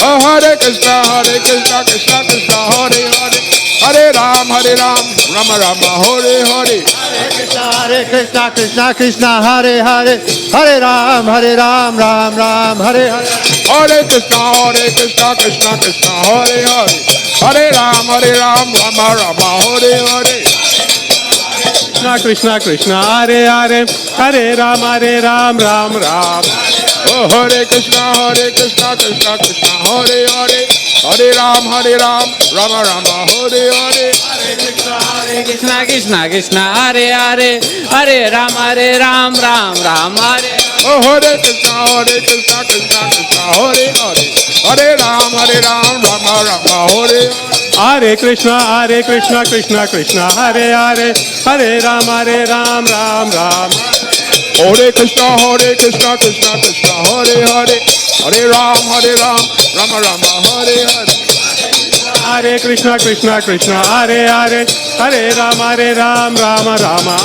Oh, Hare Krishna, Krishna Krishna, Hare Hare, Hare Rama, Rama Rama, Hare Hare. Hare Krishna, Krishna Krishna, Hare Hare, Hare Ram, Ram Ram, Hare Hare. Hare Krishna, Krishna Krishna, Hare Hare, Hare Rama, Rama Rama, Hare Hare. Krishna Krishna, Hare Hare, Hare Ram, Ram Ram. Oh, Hare Krishna, Krishna Krishna, Hare Hare, Hare Rama, Rama Rama, Hare Hare. Hare Krishna, Krishna Krishna, Hare Hare, Hare Ram, Ram Ram, Hare. Oh, Hare Krishna, Krishna Krishna, Hare Hare, Hare Rama, Rama Rama, Hare Hare. Hare Krishna, Krishna Krishna, Hare Hare, Hare Ram, Ram Ram. Hare Krishna, Krishna Krishna, Hare Hare, Hare Rama, Rama Rama, Hare Hare. Hare Krishna, Krishna, Hare Hare, Hare Ram, Ram Rama.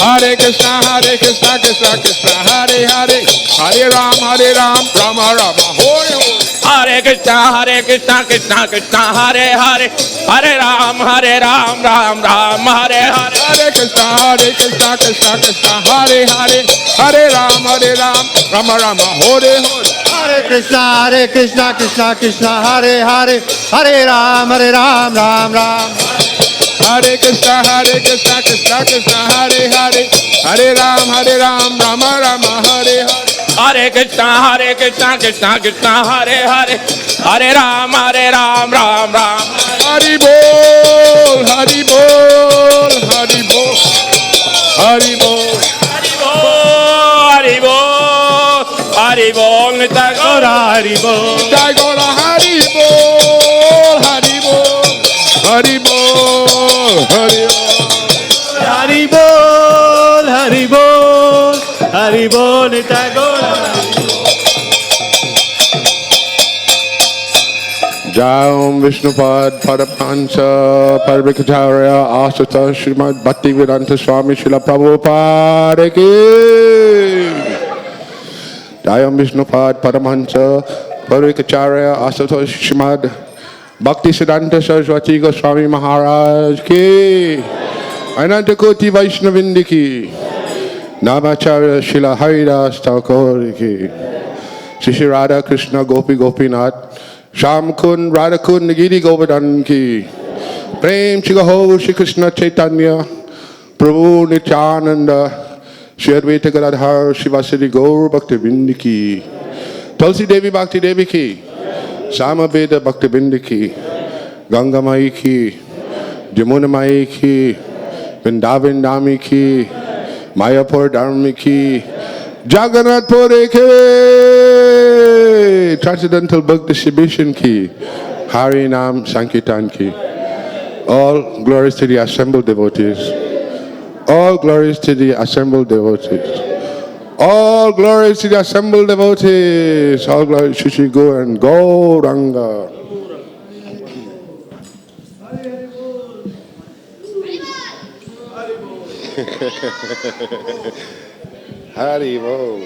Hare Krishna, Krishna Krishna, Hare Hare, Hare Rama, Rama Rama, Hare Hare. Hare Krishna, Krishna Krishna, Hare Hare, Hare Ram, Ram Hare Hare. Hare Krishna, Krishna, Hare Hare, Hare Rama, Rama Rama, Hare Hare. Hare Krishna, Krishna Hare Hare, Hare Ram, Ram Ram. Hare Krishna, Krishna Hare Hare, Hare Ram, Rama Rama, Hare Hare. Hare Krishna, Krishna Hare Hare, Hare Ram, Ram Hari Bol, Hari Bol, Hari Bol, Hari Bol, Hari Bol, Hari Bol, Nitai Gaura Hari Bol, Nitai Gaura Hari Bol, Hari Bol, Hari Bol, Hari Bol, Hari Bol, Hari Bol, Hari Bol, Nitai Gaura. Jai Om Vishnupad Padapancha Parvikacharya Asata Srimad Bhaktivedanta Swami Srila Prabhupada Ki. Jai Om Vishnupad Padapancha Parvikacharya Asata Srimad Bhaktisiddhanta Saraswati Goswami Maharaj Ki. Ananta Koti Vaishnavindi Ki. Namacharya Srila Haridas Thakur Ki. Shri Radha Krishna Gopi Gopinath Sham Kun, Radha Kun, Nagiri Govardhan Ki. Prem Chigaho, Shri Krishna Chaitanya, Prabhu Nityananda, Shri Advaita Gadadhar, Shivasari Gaur Bhakti Vindi Ki. Tulsi Devi Bhakti Devi Ki. Samaveda Bhakti Vindi Ki. Ganga Mai Ki. Jamuna Mai Ki. Vrindavan Dhami Ki. Mayapur Dharmi Ki. Jagannath Puri Ki. Transcendental Bhakti Distribution Ki. Hari Nam Sankirtan Ki. All glories to the assembled devotees. All glories to the assembled devotees. All glories to the assembled devotees. All glories to Shri Guru and Gauranga. Hari Bol.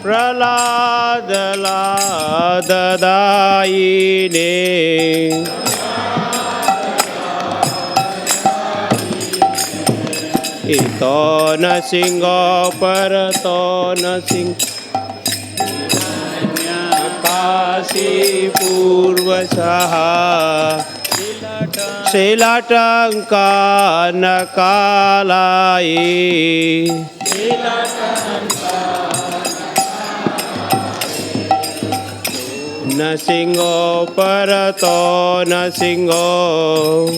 Praladadayine Ito na singo parato na sing Kasi purvasaha Silatangka nakalai Nasingo parato nasingo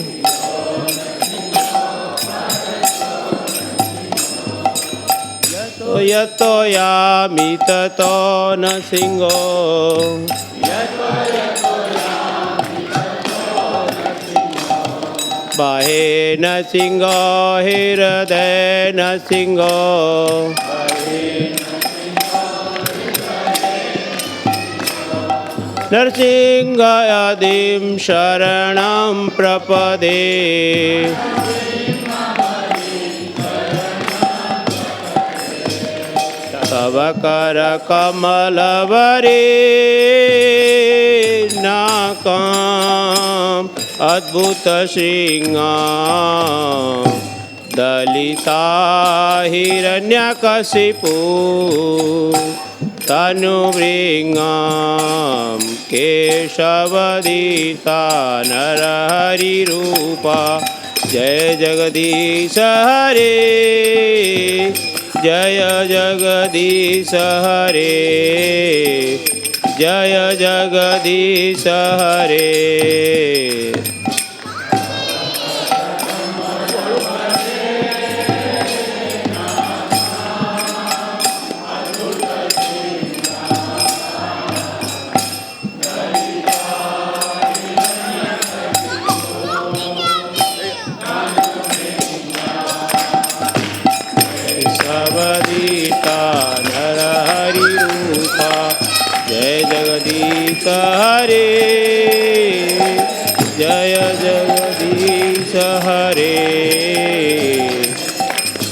यतो यामि ततो न सिंहो बाहे न सिंहो हृदय न सिंहो नरसिंहादिं शरणं प्रपदे तव कर कमलवरे नाकम् अद्भुत सिंहा दलिता हिरण्यकशिपु तनुभृङ्गां केशवदीता नरहरिरूपा जय जगदीश हरे जय जगदीश हरे जय जगदीश हरे हरे जय जगदीश हरे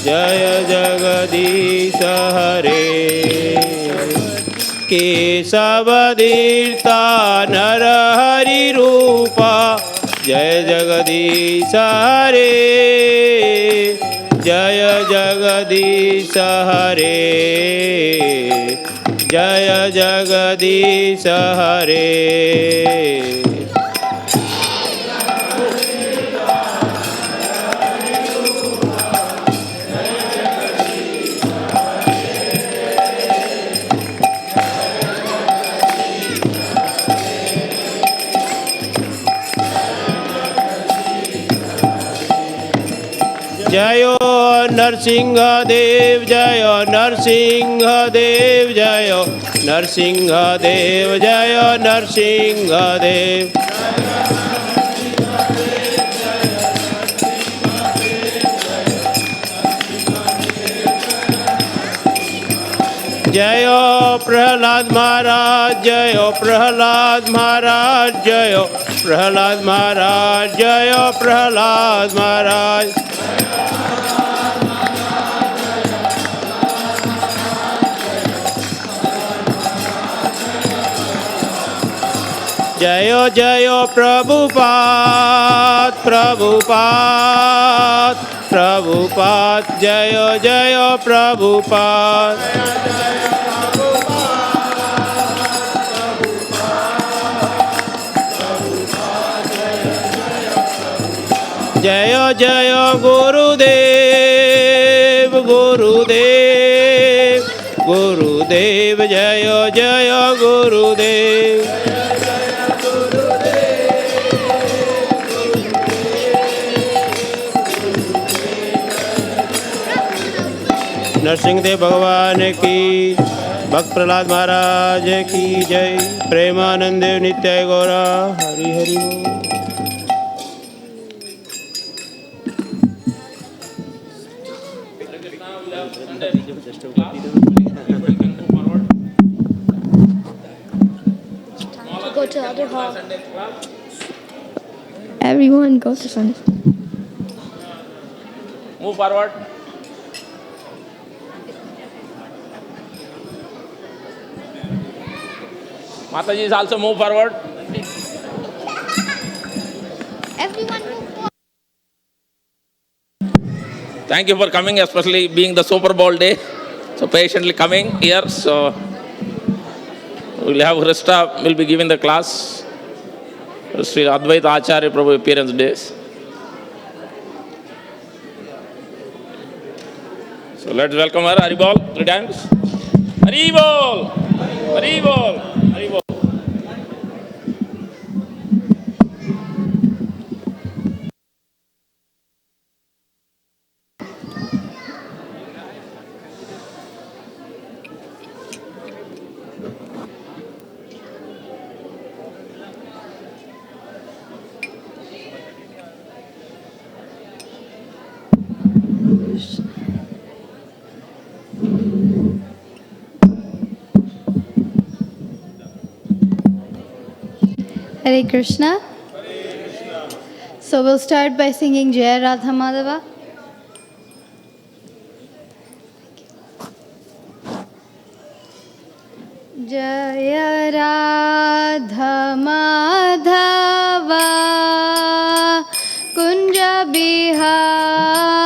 जय जगदीश हरे केशवदीर्ता नरहरि रूपा जय जगदीश हरे जय जगदीश हरे जय जगदीश हरे जयो नरसिंहदेव जय नरसिंहदेव जय नरसिंहदेव जय नरसिंहदेव जय प्रहलाद महाराज जय प्रहलाद महाराज जय प्रहलाद महाराज जय प्रहलाद महाराज जय जय प्रभुपाद प्रभुपाद प्रभुपाद जय जय प्रभुपाद जय जय गुरुदेव गुरुदेव गुरुदेव जय जय गुरुदेव नरसिंहदेव भगवान की भक्त प्रहलाद महाराज की जय प्रेमानंद देव नित्य Gaura Hari Hari Go to the other hall. Everyone go to Sunday. Move forward. Mataji is also move forward. Everyone move forward. Thank you for coming, especially being the Super Bowl day. So patiently coming here. So we'll have Hrista will be giving the class. Sri Advaita Acharya Prabhu appearance days. So let's welcome her. Hari Bol 3 times. Hari Bol. Hari Bol. Hari Bol. Hare Krishna. So we'll start by singing Jaya Radha Madhava. Jaya Radha Madhava Kunja Bihari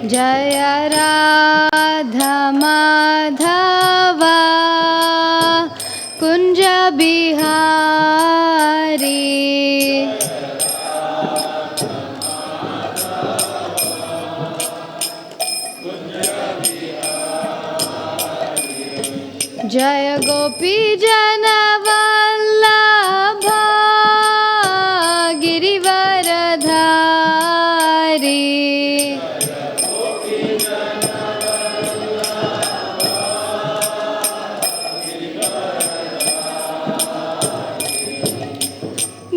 Jaya Radha Madhava Kunja Bihari Jaya Gopi Jana Vallabha Girivaradhari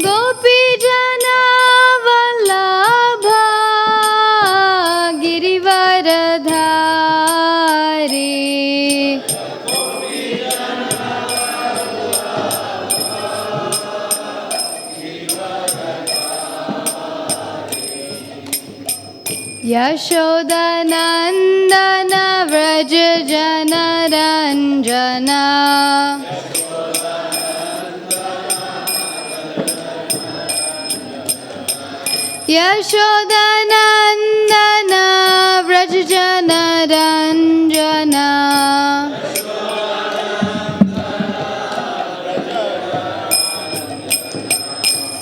Gopi Jana Vallabha Girivaradhari Yashoda Nandana Vraja Jana Ranjana Yashoda Nandana Vraja Jana Ranjana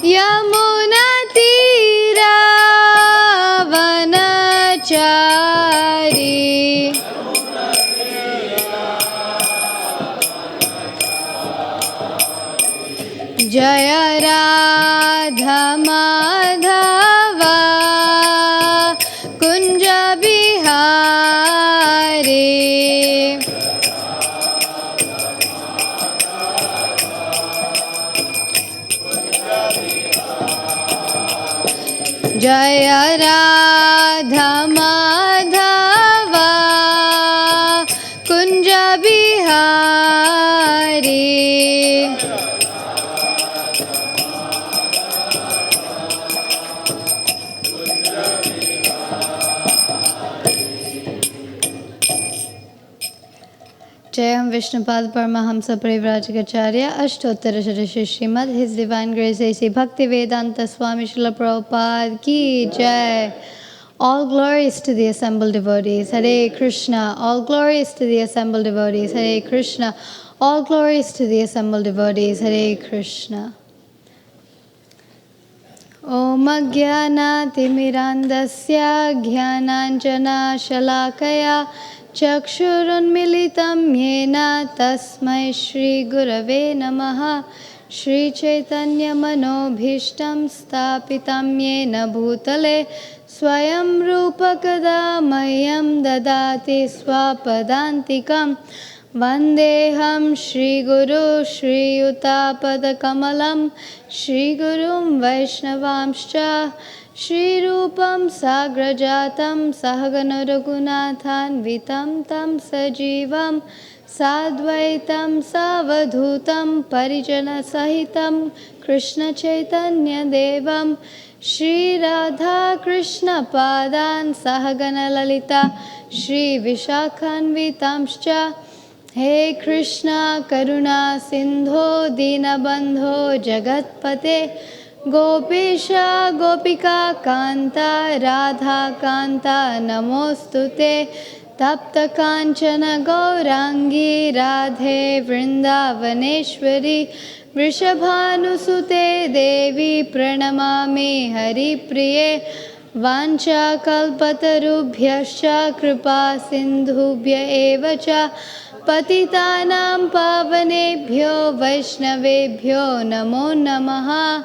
Yamuna Tira Vanachari Jaya Radha Madhava Kunja Bihari Jaya Radha Madhava Kunja Bihari Jayam Vishnupad Paramahamsa Parivrajacharya Ashtottara Shri Srimad His Divine Grace A.C. Bhaktivedanta Swami Srila Prabhupada Ki Jai. All glories to the assembled devotees. Hare Krishna. All glories to the assembled devotees. Hare Krishna. All glories to the assembled devotees. Hare Krishna. Om Ajnanatimirandasya Jnananjana Shalakaya Chakshurunmilitam Yena Tasmai Shri Gurave Namaha Shri Chaitanya Manobhishtam Stapitam Yena Bhutale Swayam Rupa Kada Mayam Dadati Swapadantikam Vandeham Shri Guru Shri Utapada Kamalam Shri Gurum Vaishnavamscha Shri Rupam Sagrajatam Sahagana Raghunathan Vitam Tam Sajivam Sadvaitam Savadhutam Parijana Sahitam Krishna Chaitanya Devam Shri Radha Krishna Padan Sahagana Lalita Shri Vishakhan Vitamscha He Krishna Karuna Sindho Dinabandho Jagatpate Gopesha Gopika Kanta Radha Kanta Namostute Tapta Kanchana Gaurangi Radhe Vrindavaneshwari Vrishabhanusute Devi Pranamami Hari Priye Vancha Kalpatarubhyascha Kripa Sindhubhya Evacha Patitanam Pavanebhyo Vaishnavebhyo Namo Namaha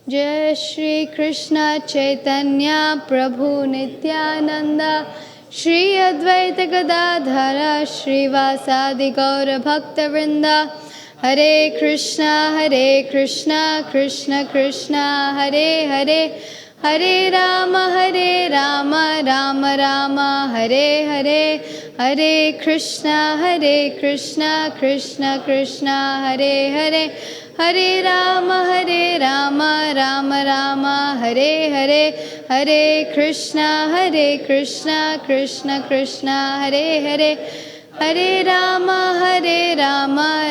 Jai Shri Krishna Chaitanya Prabhu Nityananda Shri Advaita Gadadhara Srivasadi Gaura Bhakta Vrinda. Hare Krishna, Krishna Krishna, Hare Hare, Hare Rama, Rama Rama, Hare Hare, Hare Krishna, Krishna Krishna, Hare Hare, Hare Rama, Rama Rama, Hare Hare, Hare Krishna, Krishna Krishna, Hare Hare, Hare Rama,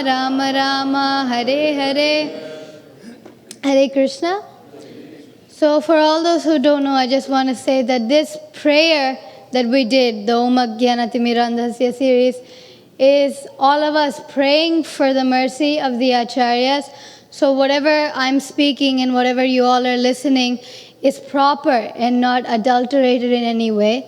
Rama Rama, Hare Hare. Hare Krishna. So for all those who don't know, I just want to say that this prayer that we did, the Om Ajnanaatimirandhasya series, is all of us praying for the mercy of the Acharyas. So whatever I'm speaking and whatever you all are listening is proper and not adulterated in any way.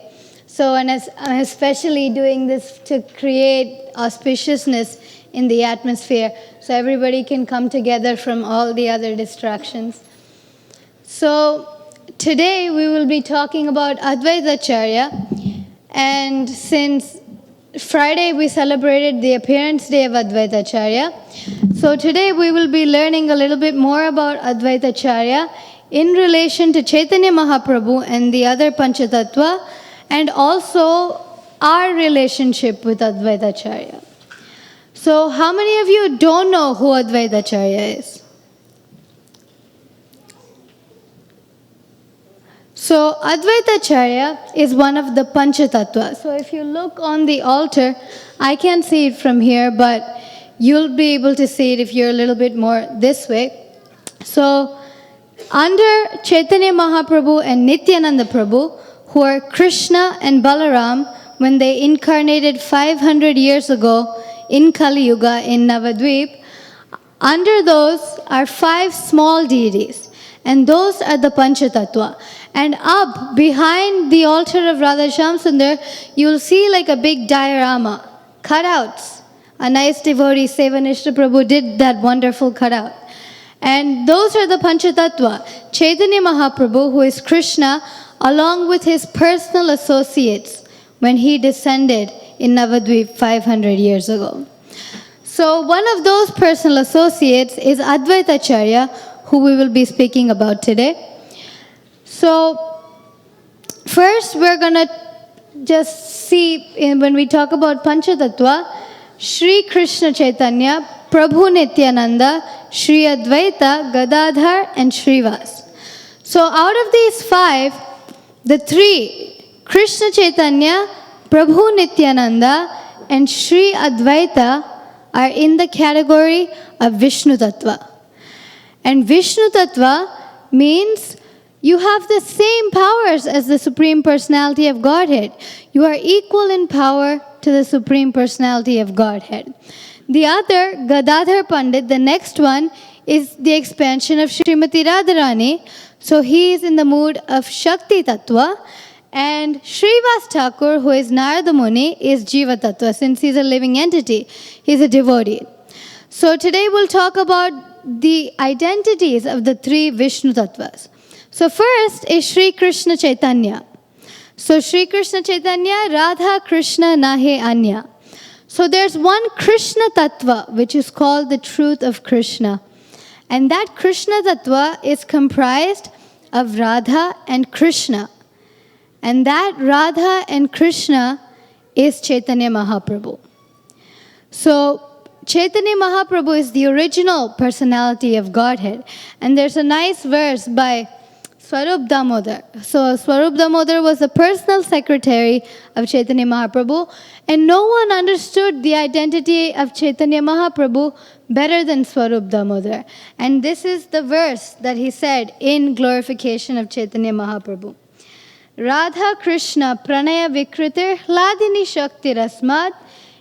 So, and I'm especially doing this to create auspiciousness in the atmosphere so everybody can come together from all the other distractions. So, today we will be talking about Advaita Acharya, and since Friday we celebrated the appearance day of Advaita Acharya, so today we will be learning a little bit more about Advaita Acharya in relation to Chaitanya Mahaprabhu and the other Panchatattva, and also our relationship with Advaita Acharya. So how many of you don't know who Advaita Acharya is? So Advaita Acharya is one of the Panchatattva. So if you look on the altar, I can't see it from here, but you'll be able to see it if you're a little bit more this way. So under Chaitanya Mahaprabhu and Nityananda Prabhu, who are Krishna and Balaram, when they incarnated 500 years ago in Kali Yuga in Navadvip, under those are 5 small deities, and those are the Panchatattva. And up behind the altar of Radha Shamsundar, you'll see like a big diorama, cutouts. A nice devotee, Sevanishta Prabhu, did that wonderful cutout. And those are the Panchatattva. Chaitanya Mahaprabhu, who is Krishna, along with his personal associates when he descended in Navadvip 500 years ago. So one of those personal associates is Advaita Acharya, who we will be speaking about today. So first we're going to just see, when we talk about Panchatattva, Shri Krishna Chaitanya, Prabhu Nityananda, Shri Advaita, Gadadhar and Srivas. So out of these 5, the 3, Krishna Chaitanya, Prabhu Nityananda and Shri Advaita, are in the category of Vishnu Tattva. And Vishnu Tattva means you have the same powers as the Supreme Personality of Godhead. You are equal in power to the Supreme Personality of Godhead. The other, Gadadhar Pandit, the next one, is the expansion of Srimati Radharani. So he is in the mood of Shakti Tattva. And Srivas Thakur, who is Narada Muni, is Jiva Tattva. Since he's a living entity, he's a devotee. So today we'll talk about the identities of the 3 Vishnu Tattvas. So first is Shri Krishna Chaitanya. So Shri Krishna Chaitanya, Radha Krishna Nahe Anya. So there's one Krishna Tattva, which is called the truth of Krishna. And that Krishna Tattva is comprised of Radha and Krishna. And that Radha and Krishna is Chaitanya Mahaprabhu. So Chaitanya Mahaprabhu is the original personality of Godhead. And there's a nice verse by Swarup Damodar. So Swarup Damodar was the personal secretary of Chaitanya Mahaprabhu, and no one understood the identity of Chaitanya Mahaprabhu better than Swarup Damodar. And this is the verse that he said in glorification of Chaitanya Mahaprabhu. Radha Krishna Pranaya Vikritir Hladini Shakti Rasmat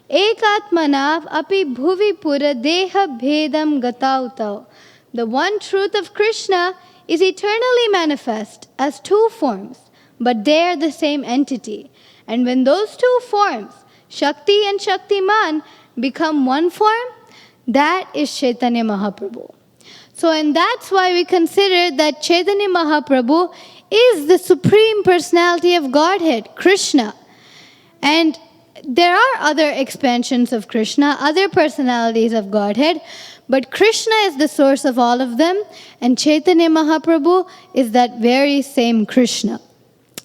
Ekatmanav Api Bhuvi Pura Deha Bhedam Gatautau. The one truth of Krishna is eternally manifest as 2 forms, but they are the same entity. And when those 2 forms, Shakti and Shaktiman, become one form, that is Chaitanya Mahaprabhu. So, and that's why we consider that Chaitanya Mahaprabhu is the Supreme Personality of Godhead, Krishna. And there are other expansions of Krishna, other personalities of Godhead, but Krishna is the source of all of them, and Chaitanya Mahaprabhu is that very same Krishna.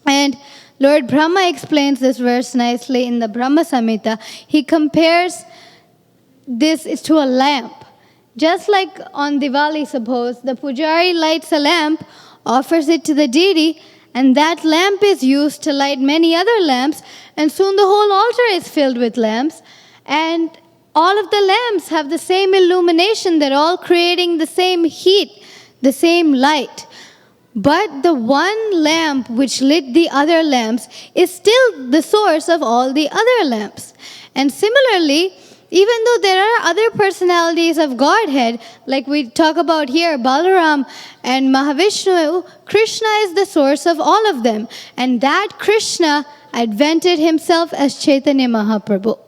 And Lord Brahma explains this verse nicely in the Brahma Samhita. He compares this to a lamp. Just like on Diwali, suppose, the pujari lights a lamp, offers it to the deity, and that lamp is used to light many other lamps, and soon the whole altar is filled with lamps, and all of the lamps have the same illumination. They're all creating the same heat, the same light. But the one lamp which lit the other lamps is still the source of all the other lamps. And similarly, even though there are other personalities of Godhead, like we talk about here, Balaram and Mahavishnu, Krishna is the source of all of them. And that Krishna advented himself as Chaitanya Mahaprabhu.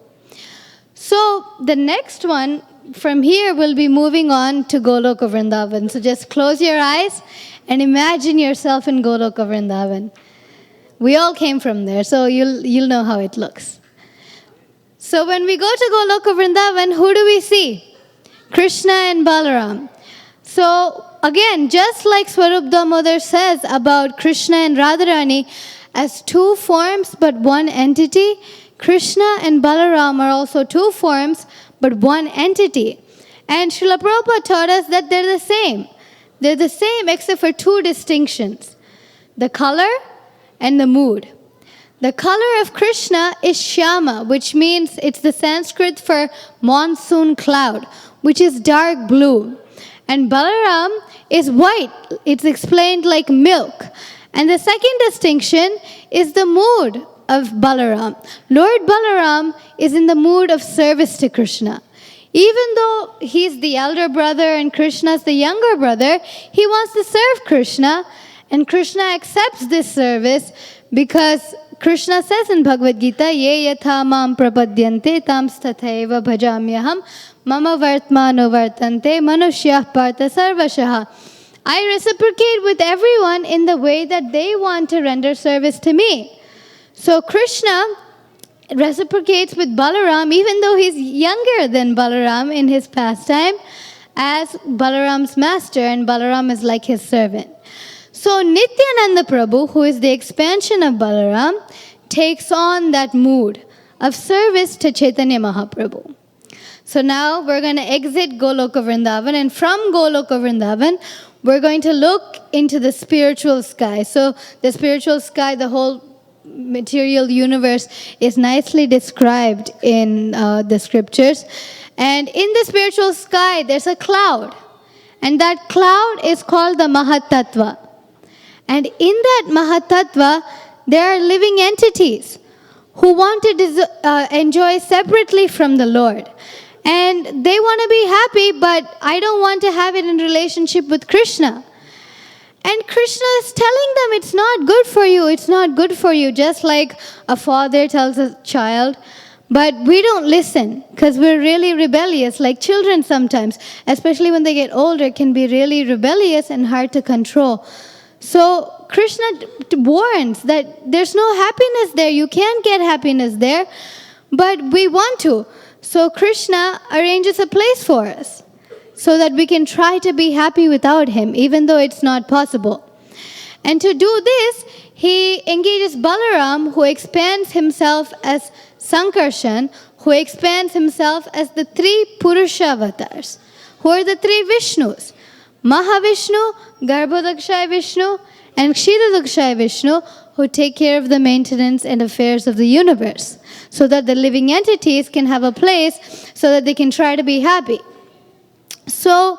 So the next one from here will be moving on to Goloka Vrindavan. So just close your eyes and imagine yourself in Goloka Vrindavan. We all came from there, so you'll know how it looks. So when we go to Goloka Vrindavan, who do we see? Krishna and Balaram. So again, just like Swarup Damodar says about Krishna and Radharani as two forms but one entity, Krishna and Balaram are also two forms but one entity. And Srila Prabhupada taught us that they're the same. They're the same except for two distinctions: the color and the mood. The color of Krishna is Shyama, which means it's the Sanskrit for monsoon cloud, which is dark blue. And Balaram is white. It's explained like milk. And the second distinction is the mood of Balaram. Lord Balaram is in the mood of service to Krishna. Even though he's the elder brother and Krishna's the younger brother, he wants to serve Krishna, and Krishna accepts this service because Krishna says in Bhagavad Gita, Ye yatha mam prapadyante tam stathaiva bhajamyaham mama vartmano vartante manusyah partha sarvashaha. I reciprocate with everyone in the way that they want to render service to me. So Krishna reciprocates with Balaram, even though he's younger than Balaram in his pastime, as Balaram's master, and Balaram is like his servant. So Nityananda Prabhu, who is the expansion of Balaram, takes on that mood of service to Chaitanya Mahaprabhu. So now we're going to exit Goloka Vrindavan, and from Goloka Vrindavan, we're going to look into the spiritual sky. So the spiritual sky, the whole material universe, is nicely described in the scriptures. And in the spiritual sky, there's a cloud. And that cloud is called the Mahatattva. And in that Mahatattva, there are living entities who want to enjoy separately from the Lord. And they want to be happy, but I don't want to have it in relationship with Krishna. And Krishna is telling them, it's not good for you, it's not good for you, just like a father tells a child. But we don't listen because we're really rebellious, like children sometimes, especially when they get older, can be really rebellious and hard to control. So Krishna warns that there's no happiness there, you can't get happiness there, but we want to. So Krishna arranges a place for us so that we can try to be happy without him, even though it's not possible. And to do this, he engages Balaram, who expands himself as Sankarshan, who expands himself as the three Purusha avatars, who are the three Vishnus: Mahavishnu, Garbhodakshay Vishnu, and Kshirodakshay Vishnu, who take care of the maintenance and affairs of the universe, so that the living entities can have a place, so that they can try to be happy. So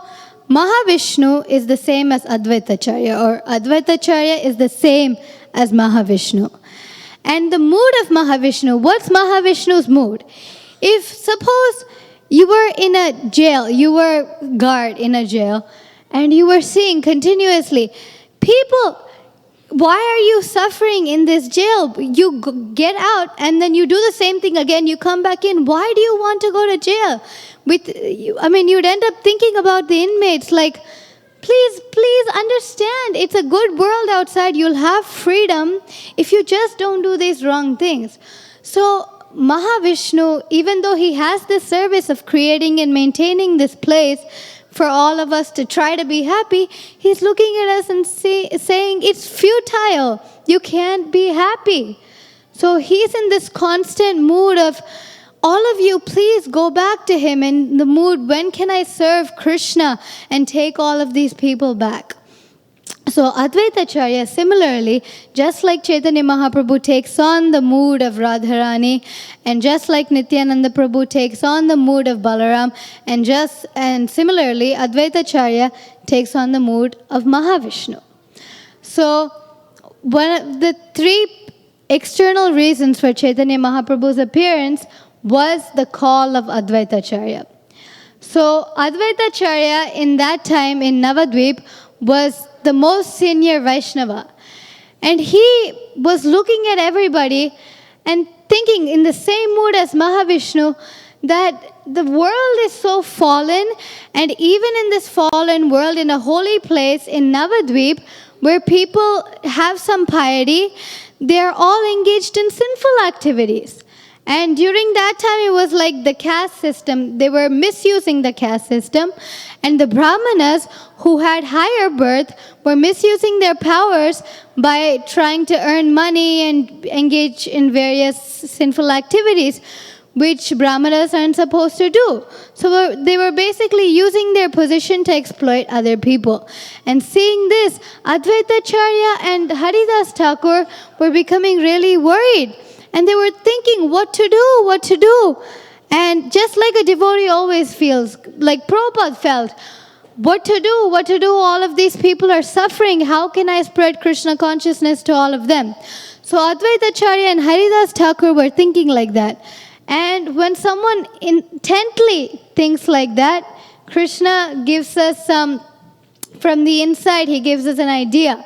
Mahavishnu is the same as Advaitacharya, or Advaitacharya is the same as Mahavishnu. And the mood of Mahavishnu, what's Mahavishnu's mood? If suppose you were in a jail, you were guard in a jail, and you were seeing continuously, people, why are you suffering in this jail? You get out and then you do the same thing again, you come back in. Why do you want to go to jail? You'd end up thinking about the inmates like, please understand, it's a good world outside, you'll have freedom if you just don't do these wrong things. So Mahavishnu, even though he has this service of creating and maintaining this place for all of us to try to be happy, he's looking at us and saying, it's futile. You can't be happy. So he's in this constant mood of, all of you, please go back to him, in the mood, when can I serve Krishna and take all of these people back? So Advaitacharya, similarly, just like Chaitanya Mahaprabhu takes on the mood of Radharani, and just like Nityananda Prabhu takes on the mood of Balaram, and similarly, Advaitacharya takes on the mood of Mahavishnu. So one of the three external reasons for Chaitanya Mahaprabhu's appearance was the call of Advaitacharya. So Advaitacharya in that time in Navadvip was the most senior Vaishnava. And he was looking at everybody and thinking in the same mood as Mahavishnu that the world is so fallen, and even in this fallen world, in a holy place in Navadvip, where people have some piety, they are all engaged in sinful activities. And during that time, it was like the caste system. They were misusing the caste system. And the Brahmanas, who had higher birth, were misusing their powers by trying to earn money and engage in various sinful activities, which Brahmanas aren't supposed to do. So they were basically using their position to exploit other people. And seeing this, Advaitacharya and Haridas Thakur were becoming really worried. And they were thinking what to do. And just like a devotee always feels, like Prabhupada felt, what to do, all of these people are suffering, how can I spread Krishna consciousness to all of them? So Advaitacharya and Haridas Thakur were thinking like that. And when someone intently thinks like that, Krishna gives us from the inside, he gives us an idea.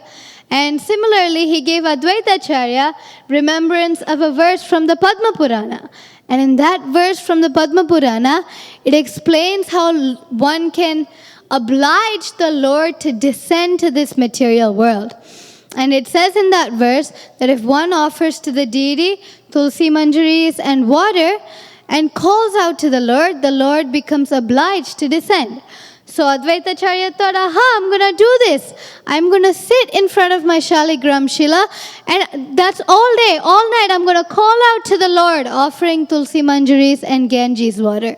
And similarly, he gave Advaitacharya remembrance of a verse from the Padma Purana. And in that verse from the Padma Purana, it explains how one can oblige the Lord to descend to this material world. And it says in that verse that if one offers to the deity tulsi manjaris and water and calls out to the Lord becomes obliged to descend. So Advaitacharya thought, I'm going to do this. I'm going to sit in front of my Shaligram Shila, and that's all day, all night. I'm going to call out to the Lord, offering tulsi manjaris and Ganges water.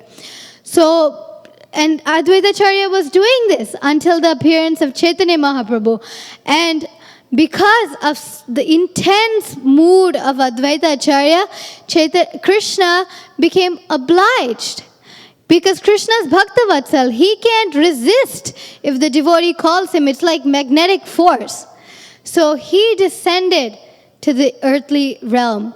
So, and Advaitacharya was doing this until the appearance of Chaitanya Mahaprabhu. And because of the intense mood of Advaitacharya, Krishna became obliged. Because Krishna's Bhaktavatsal, he can't resist if the devotee calls him. It's like magnetic force. So he descended to the earthly realm.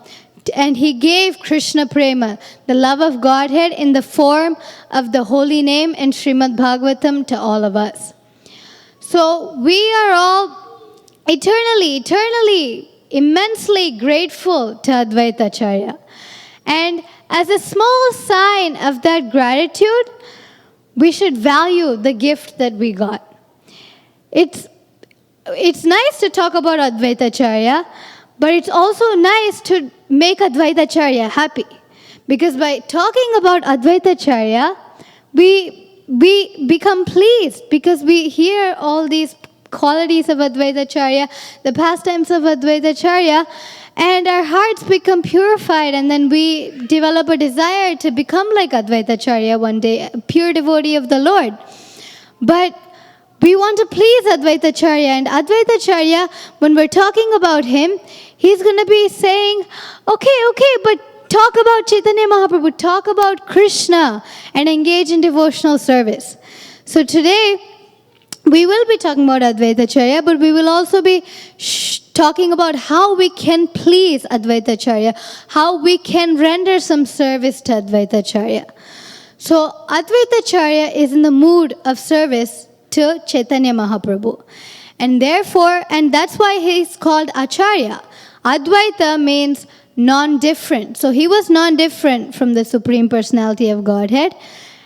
And he gave Krishna Prema, the love of Godhead, in the form of the holy name and Srimad Bhagavatam to all of us. So we are all eternally, immensely grateful to Advaitacharya. And as a small sign of that gratitude, we should value the gift that we got. It's nice to talk about Advaitacharya, but it's also nice to make Advaitacharya happy. Because by talking about Advaitacharya, we become pleased because we hear all these qualities of Advaitacharya, the pastimes of Advaitacharya, and our hearts become purified, and then we develop a desire to become like Advaitacharya one day, a pure devotee of the Lord. But we want to please Advaitacharya, and Advaitacharya, when we're talking about him, he's going to be saying, okay, but talk about Chaitanya Mahaprabhu, talk about Krishna, and engage in devotional service. So today, we will be talking about Advaitacharya, but we will also be talking about how we can please Advaitacharya, how we can render some service to Advaitacharya. So Advaitacharya is in the mood of service to Chaitanya Mahaprabhu. And therefore, and that's why he's called Acharya. Advaita means non-different. So he was non-different from the Supreme Personality of Godhead.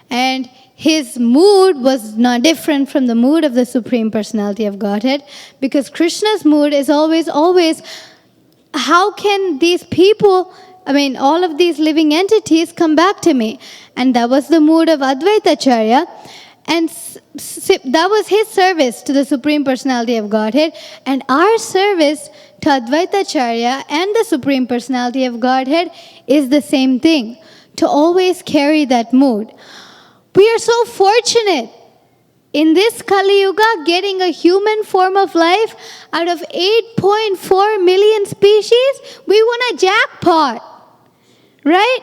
And his mood was not different from the mood of the Supreme Personality of Godhead, because Krishna's mood is always, how can these people all of these living entities come back to me. And that was the mood of Advaita Acharya. And that was his service to the Supreme Personality of Godhead. And our service to Advaita Acharya and the Supreme Personality of Godhead is the same thing, to always carry that mood. We are so fortunate in this Kali Yuga getting a human form of life out of 8.4 million species. We won a jackpot, right?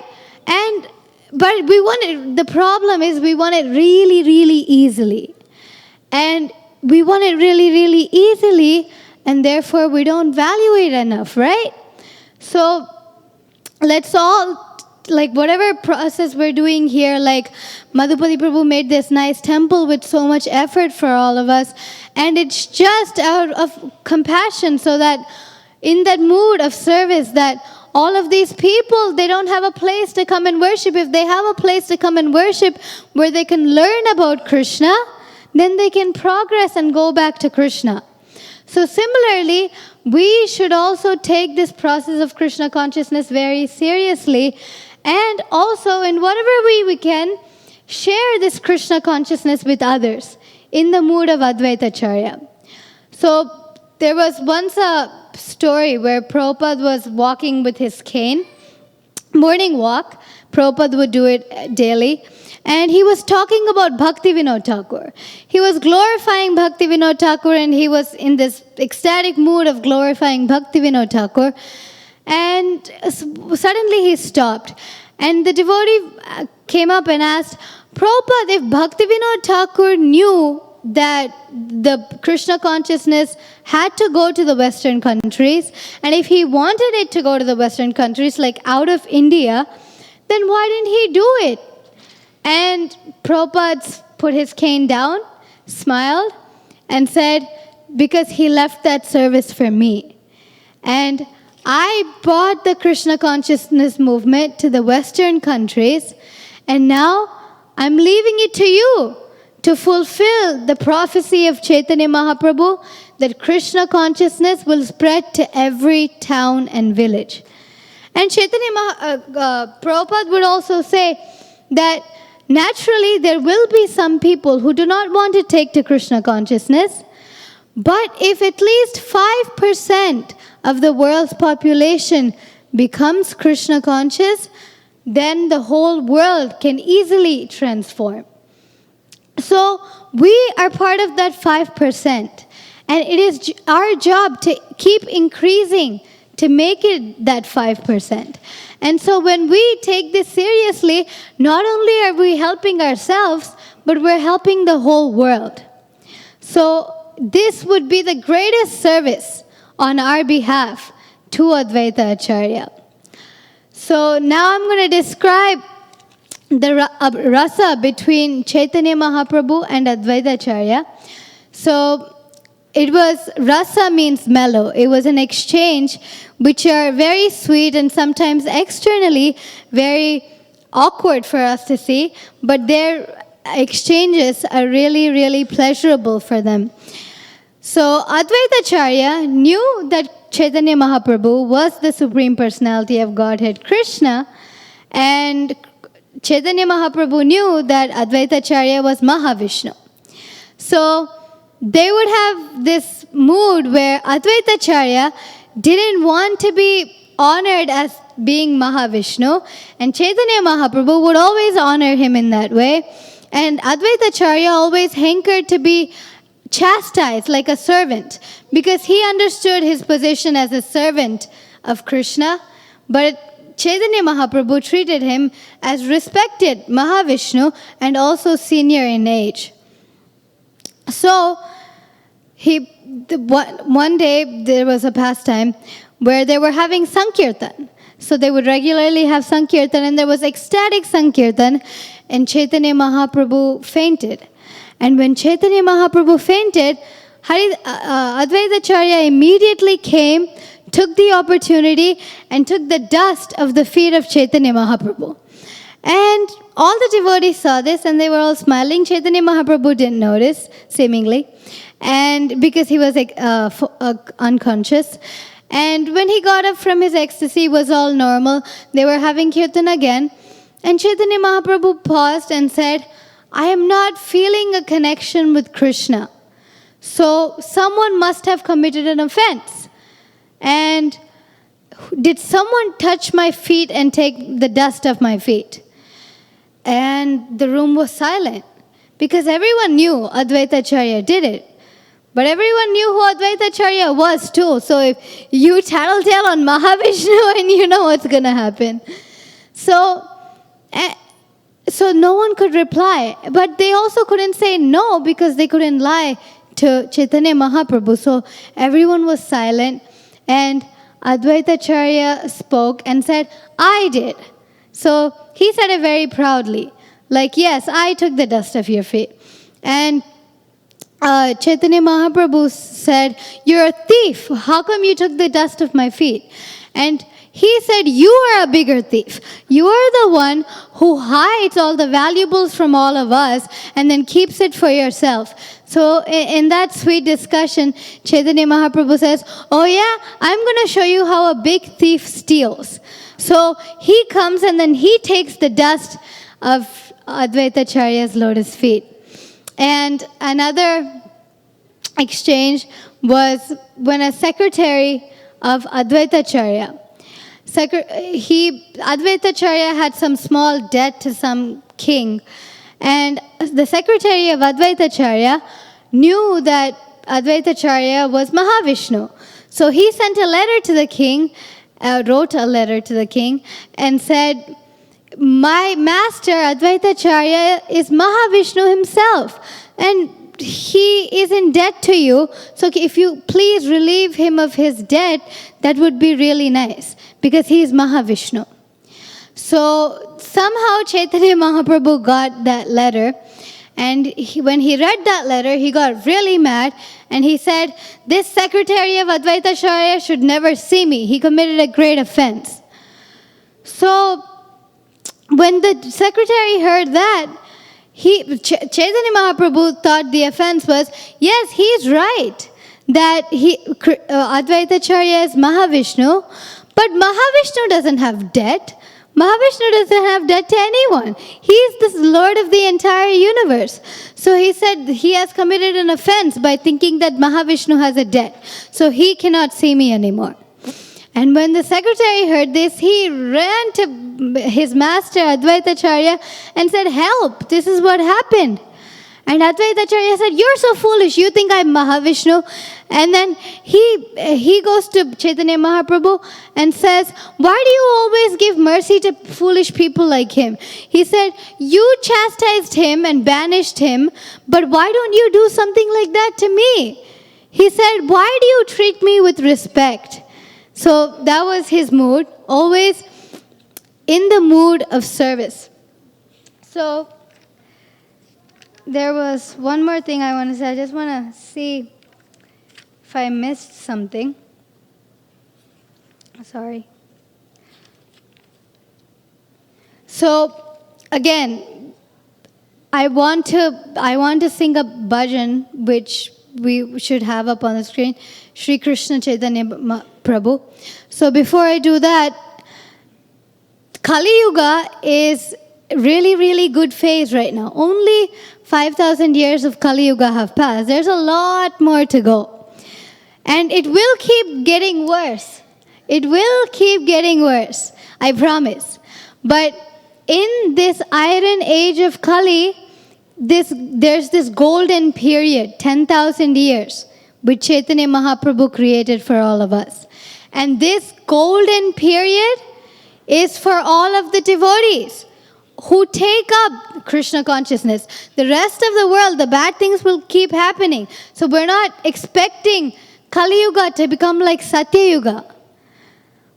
But we want it, the problem is we want it really, really easily. And we want it really, really easily, and therefore we don't value it enough, right? So let's all, like whatever process we're doing here, like Madhupati Prabhu made this nice temple with so much effort for all of us, and it's just out of compassion, so that in that mood of service, that all of these people, they don't have a place to come and worship. If they have a place to come and worship where they can learn about Krishna, then they can progress and go back to Krishna. So similarly, we should also take this process of Krishna consciousness very seriously, and also in whatever way we can, share this Krishna consciousness with others in the mood of Advaita Acharya. So there was once a story where Prabhupada was walking with his cane, morning walk. Prabhupada would do it daily. And he was talking about Bhakti Vinod Thakur. He was glorifying Bhakti Vinod Thakur, and he was in this ecstatic mood of glorifying Bhakti Vinod Thakur. And suddenly he stopped. And the devotee came up and asked, Prabhupada, if Bhakti Vinod Thakur knew that the Krishna consciousness had to go to the Western countries, and if he wanted it to go to the Western countries, like out of India, then why didn't he do it? And Prabhupada put his cane down, smiled, and said, because he left that service for me. And I brought the Krishna consciousness movement to the Western countries, and now I'm leaving it to you to fulfill the prophecy of Chaitanya Mahaprabhu that Krishna consciousness will spread to every town and village. And Prabhupada would also say that naturally there will be some people who do not want to take to Krishna consciousness, but if at least 5% of the world's population becomes Krishna conscious, then the whole world can easily transform. So we are part of that 5%, and it is our job to keep increasing to make it that 5%. And so when we take this seriously, not only are we helping ourselves, but we're helping the whole world. So this would be the greatest service on our behalf to Advaita Acharya. So now I'm going to describe the rasa between Chaitanya Mahaprabhu and Advaita Acharya. So it was, rasa means mellow. It was an exchange which are very sweet and sometimes externally very awkward for us to see, but their exchanges are really, really pleasurable for them. So Advaita Acharya knew that Chaitanya Mahaprabhu was the Supreme Personality of Godhead Krishna, and Chaitanya Mahaprabhu knew that Advaita Acharya was Mahavishnu. So they would have this mood where Advaita Acharya didn't want to be honored as being Mahavishnu, and Chaitanya Mahaprabhu would always honor him in that way. And Advaita Acharya always hankered to be chastised like a servant, because he understood his position as a servant of Krishna, but Chaitanya Mahaprabhu treated him as respected Mahavishnu and also senior in age. So one day there was a pastime where they were having Sankirtan. So they would regularly have Sankirtan, and there was ecstatic Sankirtan, and Chaitanya Mahaprabhu fainted. And when Chaitanya Mahaprabhu fainted, Advaita Acharya immediately came, took the opportunity, and took the dust of the feet of Chaitanya Mahaprabhu. And all the devotees saw this, and they were all smiling. Chaitanya Mahaprabhu didn't notice, seemingly, and because he was unconscious. And when he got up from his ecstasy, it was all normal. They were having kirtan again. And Chaitanya Mahaprabhu paused and said, I am not feeling a connection with Krishna. So someone must have committed an offense. And did someone touch my feet and take the dust off my feet? And the room was silent because everyone knew Advaita Acharya did it. But everyone knew who Advaita Acharya was too. So if you tattletale on Mahavishnu and you know what's going to happen. So no one could reply. But they also couldn't say no because they couldn't lie to Chaitanya Mahaprabhu. So everyone was silent. And Advaita Acharya spoke and said, I did. So he said it very proudly. Like, yes, I took the dust off your feet. And Chaitanya Mahaprabhu said, you're a thief. How come you took the dust off my feet? And he said, you are a bigger thief. You are the one who hides all the valuables from all of us and then keeps it for yourself. So in that sweet discussion, Chaitanya Mahaprabhu says, oh yeah, I'm going to show you how a big thief steals. So he comes and then he takes the dust of Advaita Acharya's lotus feet. And another exchange was when a secretary of Advaita Acharya, Advaita Acharya had some small debt to some king, and the secretary of Advaita Acharya knew that Advaita Acharya was Mahavishnu. So he sent a letter to the king, wrote a letter to the king, and said, my master Advaita Acharya is Mahavishnu himself, and he is in debt to you. So if you please relieve him of his debt, that would be really nice, because he is Mahavishnu. So somehow Chaitanya Mahaprabhu got that letter, and when he read that letter, he got really mad, and he said, this secretary of Advaita Acharya should never see me. He committed a great offense. So when the secretary heard that, Chaitanya Mahaprabhu thought the offense was, yes, he's right, that Advaita Acharya is Mahavishnu, but Mahavishnu doesn't have debt. Mahavishnu doesn't have debt to anyone. He is the Lord of the entire universe. So he said he has committed an offense by thinking that Mahavishnu has a debt. So he cannot see me anymore. And when the secretary heard this, he ran to his master Advaita Acharya and said, help, this is what happened. And Advaita Acharya said, you're so foolish, you think I'm Mahavishnu? And then he goes to Chaitanya Mahaprabhu and says, why do you always give mercy to foolish people like him? He said, you chastised him and banished him, but why don't you do something like that to me? He said, why do you treat me with respect? So that was his mood, always in the mood of service. So there was one more thing I want to say. I just want to see if I missed something. Sorry. So again, I want to sing a bhajan which we should have up on the screen, Shri Krishna Chaitanya Prabhu. So before I do that, Kali Yuga is really, really good phase right now. Only 5,000 years of Kali Yuga have passed. There's a lot more to go. And it will keep getting worse. It will keep getting worse, I promise. But in this iron age of Kali, there's this golden period, 10,000 years, which Chaitanya Mahaprabhu created for all of us. And this golden period is for all of the devotees who take up Krishna consciousness. The rest of the world, the bad things will keep happening. So we're not expecting Kali Yuga to become like Satya Yuga.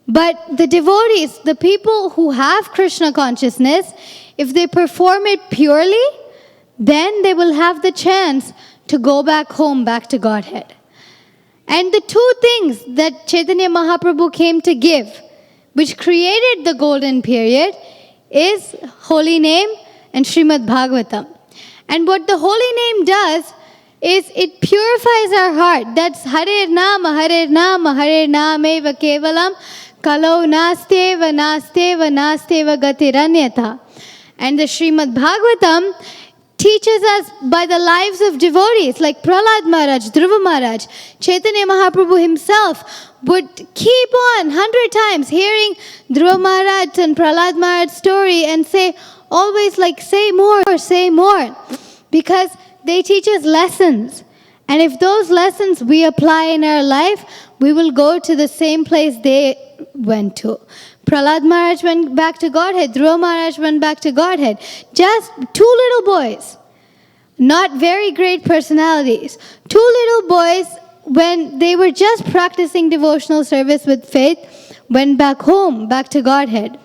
But the devotees, the people who have Krishna consciousness, if they perform it purely, then they will have the chance to go back home, back to Godhead. And the two things that Chaitanya Mahaprabhu came to give, which created the golden period, is Holy Name and Srimad Bhagavatam. And what the Holy Name does, is it purifies our heart. That's Hare Nama, Hare Nama, Hare Nameva Kevalam, Kalau Nasteva, Nasteva, Nasteva Gatiranyata. And the Srimad Bhagavatam teaches us by the lives of devotees like Prahlad Maharaj, Dhruva Maharaj, Chaitanya Mahaprabhu himself would keep on 100 times hearing Dhruva Maharaj and Prahlad Maharaj's story and say, always like, say more, because they teach us lessons. And if those lessons we apply in our life, we will go to the same place they went to. Prahlad Maharaj went back to Godhead. Dhruva Maharaj went back to Godhead. Just two little boys, not very great personalities. Two little boys, when they were just practicing devotional service with faith, went back home, back to Godhead.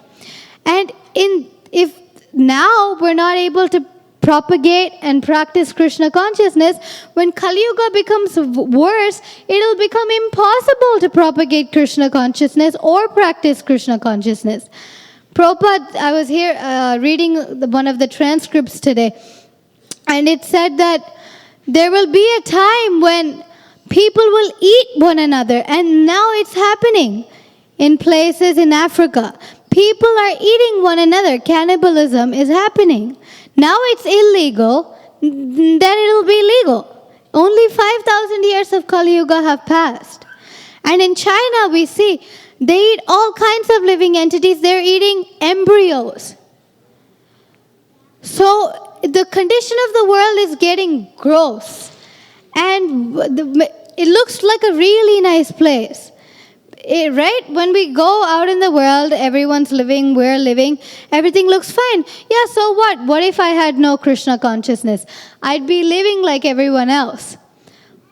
And if now we're not able to propagate and practice Krishna consciousness, when Kali Yuga becomes worse, it'll become impossible to propagate Krishna consciousness or practice Krishna consciousness. Prabhupada, I was here reading one of the transcripts today, and it said that there will be a time when people will eat one another, and now it's happening in places in Africa. People are eating one another. Cannibalism is happening. Now it's illegal, then it'll be legal. Only 5,000 years of Kali Yuga have passed. And in China, we see they eat all kinds of living entities. They're eating embryos. So the condition of the world is getting gross. And it looks like a really nice place. Right? When we go out in the world, everyone's living, we're living, everything looks fine. Yeah, so what? What if I had no Krishna consciousness? I'd be living like everyone else.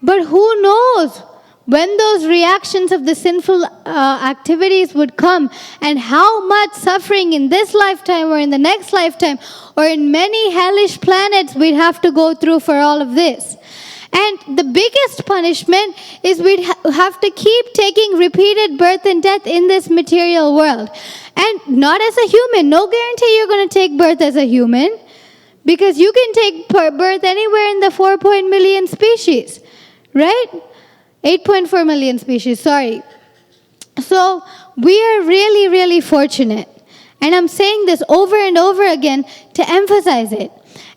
But who knows when those reactions of the sinful activities would come, and how much suffering in this lifetime or in the next lifetime or in many hellish planets we'd have to go through for all of this. And the biggest punishment is we'd have to keep taking repeated birth and death in this material world. And not as a human. No guarantee you're going to take birth as a human, because you can take birth anywhere in the 4 million species. Right? 8.4 million species, sorry. So we are really, really fortunate. And I'm saying this over and over again to emphasize it.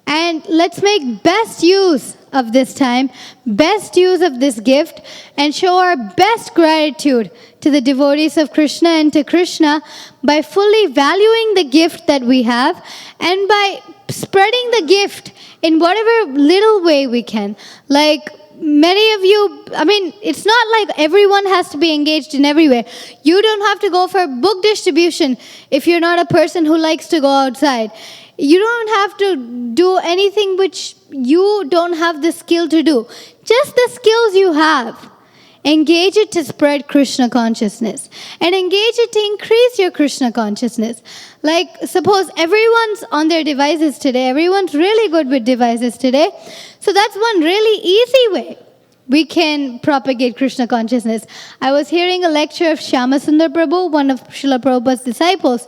And let's make best use of this time, best use of this gift, and show our best gratitude to the devotees of Krishna and to Krishna by fully valuing the gift that we have and by spreading the gift in whatever little way we can. Like many of you, it's not like everyone has to be engaged in every way. You don't have to go for book distribution if you're not a person who likes to go outside. You don't have to do anything which you don't have the skill to do. Just the skills you have. Engage it to spread Krishna consciousness. And engage it to increase your Krishna consciousness. Like, suppose everyone's on their devices today. Everyone's really good with devices today. So that's one really easy way we can propagate Krishna consciousness. I was hearing a lecture of Shyamasundar Prabhu, one of Srila Prabhupada's disciples.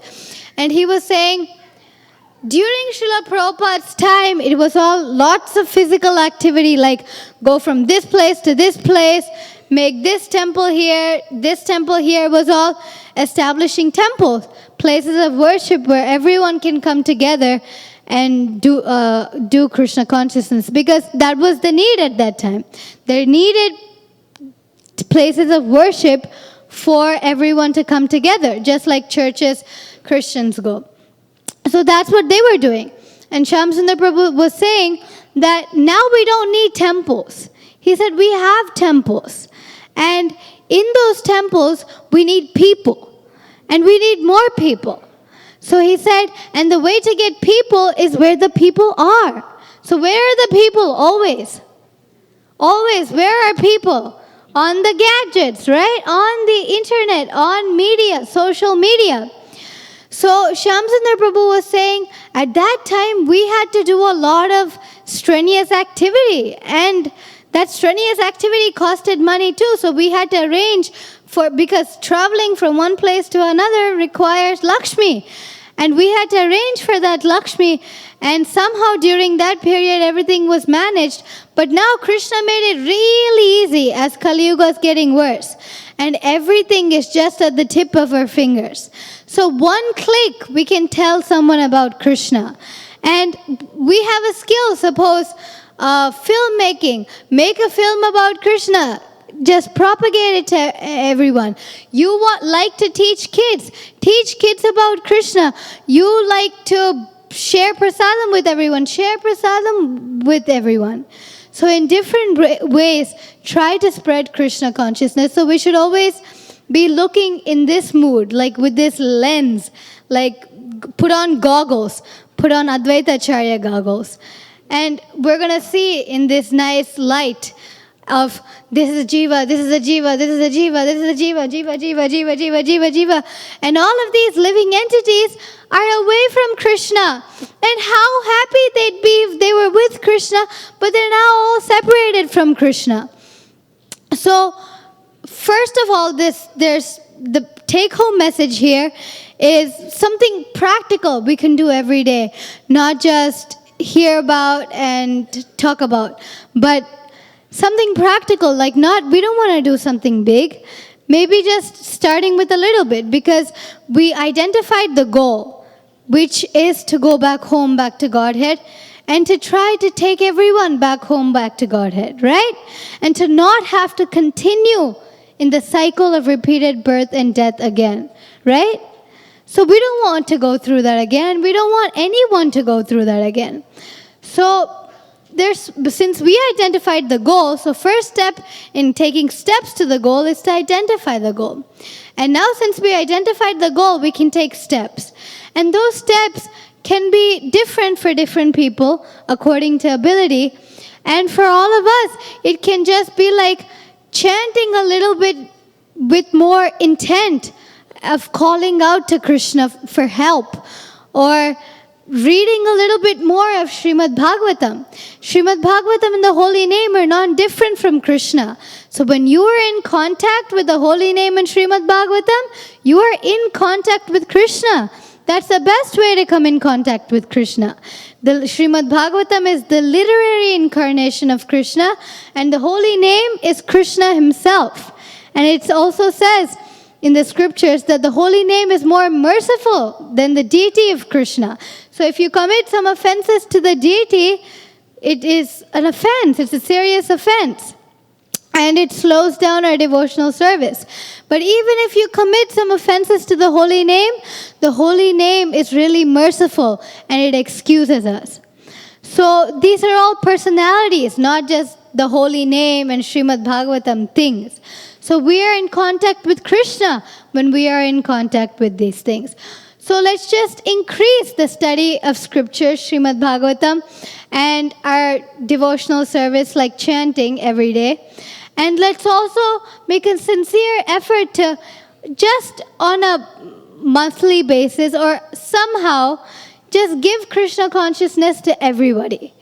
And he was saying, during Srila Prabhupada's time, it was all lots of physical activity, like go from this place to this place, make this temple here was all establishing temples, places of worship where everyone can come together and do Krishna consciousness, because that was the need at that time. They needed places of worship for everyone to come together, just like churches, Christians go. So that's what they were doing. And Shyamsundar Prabhu was saying that now we don't need temples. He said we have temples. And in those temples, we need people. And we need more people. So he said, and the way to get people is where the people are. So where are the people? Always. Always, where are people? On the gadgets, right? On the internet, on media, social media. So Shyamsundar Prabhu was saying, at that time we had to do a lot of strenuous activity, and that strenuous activity costed money too. So we had to arrange because traveling from one place to another requires Lakshmi, and we had to arrange for that Lakshmi. And somehow during that period, everything was managed. But now Krishna made it really easy as Kali Yuga is getting worse. And everything is just at the tip of our fingers. So one click, we can tell someone about Krishna. And we have a skill, suppose filmmaking. Make a film about Krishna. Just propagate it to everyone. You like to teach kids about Krishna. You like to share prasadam with everyone. Share prasadam with everyone. So in different ways, try to spread Krishna consciousness. So we should always be looking in this mood, like with this lens, like put on goggles, put on Advaita Acharya goggles. And we're going to see in this nice light of this is a jiva, this is a jiva, this is a jiva, this is a jiva, jiva, jiva, jiva, jiva, jiva, jiva. And all of these living entities are away from Krishna. And how happy they'd be if they were with Krishna, but they're now all separated from Krishna. So, first of all, there's the take-home message here is something practical we can do every day, not just hear about and talk about, but something practical, like we don't want to do something big. Maybe just starting with a little bit, because we identified the goal, which is to go back home, back to Godhead, and to try to take everyone back home, back to Godhead, right? And to not have to continue in the cycle of repeated birth and death again, right? So we don't want to go through that again. We don't want anyone to go through that again. So since we identified the goal, so first step in taking steps to the goal is to identify the goal. And now since we identified the goal, we can take steps. And those steps can be different for different people according to ability. And for all of us, it can just be like chanting a little bit with more intent of calling out to Krishna for help, or reading a little bit more of Srimad Bhagavatam. Srimad Bhagavatam and the holy name are not different from Krishna. So when you are in contact with the holy name and Srimad Bhagavatam, you are in contact with Krishna. That's the best way to come in contact with Krishna. The Srimad Bhagavatam is the literary incarnation of Krishna, and the holy name is Krishna himself. And it also says in the scriptures that the holy name is more merciful than the deity of Krishna. So if you commit some offenses to the deity, it is an offense. It's a serious offense. And it slows down our devotional service. But even if you commit some offenses to the holy name is really merciful and it excuses us. So these are all personalities, not just the holy name and Srimad Bhagavatam things. So we are in contact with Krishna when we are in contact with these things. So let's just increase the study of scriptures, Srimad Bhagavatam, and our devotional service like chanting every day. And let's also make a sincere effort to just on a monthly basis or somehow just give Krishna consciousness to everybody.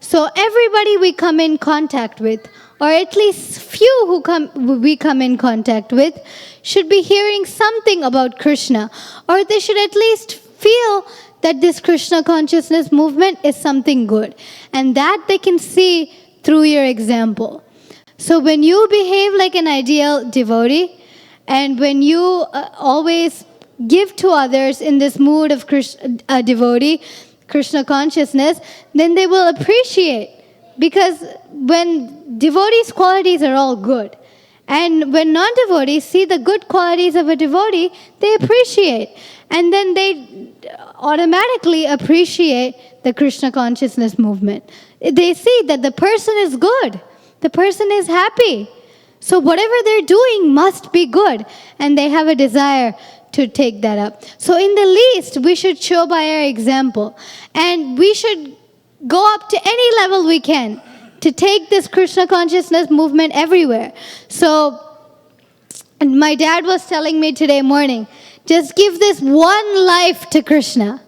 So everybody we come in contact with, or at least few we come in contact with, should be hearing something about Krishna, or they should at least feel that this Krishna consciousness movement is something good, and that they can see through your example. So when you behave like an ideal devotee, and when you always give to others in this mood of a devotee, Krishna consciousness, then they will appreciate. Because when devotees' qualities are all good, and when non-devotees see the good qualities of a devotee, they appreciate. And then they automatically appreciate the Krishna consciousness movement. They see that the person is good. The person is happy. So whatever they're doing must be good. And they have a desire to take that up. So in the least, we should show by our example. And we should go up to any level we can to take this Krishna consciousness movement everywhere. So my dad was telling me today morning, just give this one life to Krishna,